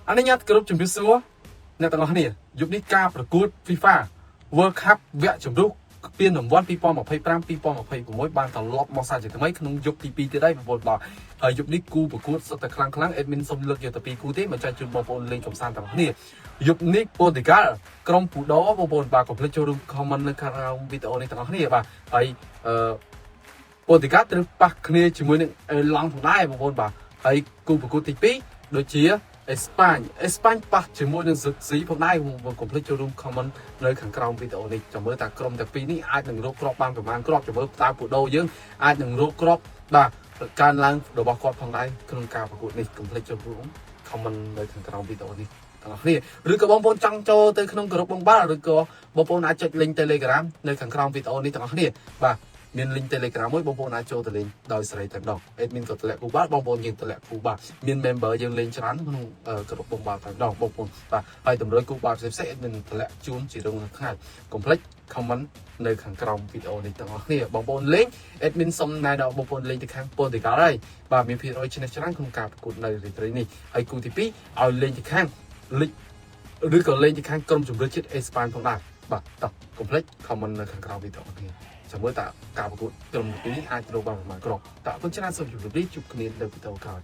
anh ấy nhát group chấm biết số nè tao nói nè giúp đi caประกวด FIFA World Cup វគ្គជម្រុះពានរង្វាន់2025 2026បានត្រឡប់មកសាជាថ្មីក្នុងយប់ទី2ទៀតហើយបងប្អូនបាទហើយយប់នេះគូប្រកួតសុទ្ធតែខ្លាំង admin សុំលើកយកទៅ2គូទេមិនចាច់ជូនបងប្អូនលេងកំសាន្តទាំងគ្នាយប់នេះប៉ូទុយហ្គាល់ក្រុមពូដោបងប្អូនបាទកុំភ្លេចចូលរួម comment នៅខាងវីដេអូនេះទាំងអស់គ្នាបាទហើយប៉ូទុយហ្គាល់ត្រូវប៉ះគ្នាជាមួយនឹងអេឡង់ផងដែរបងប្អូនបាទហើយគូប្រកួតទី2ដូចជាអេស្ប៉ាញប៉ះជាមួយនឹងស៊ឹកស៊ីផងដែរបងកុំភ្លេចចូលរួម comment នៅខាងក្រោមវីដេអូនេះចាំមើលតើក្រុមទាំងពីរនេះអាចនឹងរកគ្រាប់បានប្រមាណគ្រាប់ចាំមើលតើពូដោយើងអាចនឹងរកគ្រាប់បាទការឡើងរបស់គាត់ផងដែរក្នុងការប្រកួតនេះកុំភ្លេចចូលរួម comment នៅខាងក្រោមវីដេអូនេះទាំងអស់គ្នាឬក៏បងប្អូនចង់ចូលទៅក្នុងក្រុមបងបាល់ឬក៏បងប្អូនអាចចុច link Telegram នៅខាងក្រោមវីដេអូនេះទាំងអស់គ្នាបាទមាន link Telegram មួយបងប្អូនអាចចូលទៅលេងដោយសេរីតែម្ដង admin ក៏តម្លាក់គូបាល់បងប្អូនយើងតម្លាក់គូបាល់មាន member យើងលេងច្រើនក្នុងក្រុមបងបាល់តែម្ដងបងប្អូនបាទហើយតម្រូវគូបាល់ផ្សេងៗ admin តម្លាក់ជូនជារៀងរាល់ថ្ងៃកុំភ្លេច comment នៅខាងក្រោមវីដេអូនេះទាំងអស់គ្នាបងប្អូនលេង admin សុំណែដល់បងប្អូនលេងទៅខាង Portugal ហើយបាទមានភាគរយឈ្នះច្រើនក្នុងការប្រកួតនៅរាត្រីនេះហើយគូទី2ឲ្យលេងទៅខាងលីកឬក៏លេងទៅខាងក្រុមជម្រើសជាតិអេស្ប៉ាញផងដែរបាទតោះកុំភ្លេច comment នៅខាងក្រោមវីដេអូនេះចាំមើលតើការប្រកួតក្រុមទី2នេះអាចត្រូវបានប្រមាណគ្រាប់តើអរគុណច្រើនសូមជម្រាបលាជួបគ្នានៅវីដេអូក្រោយ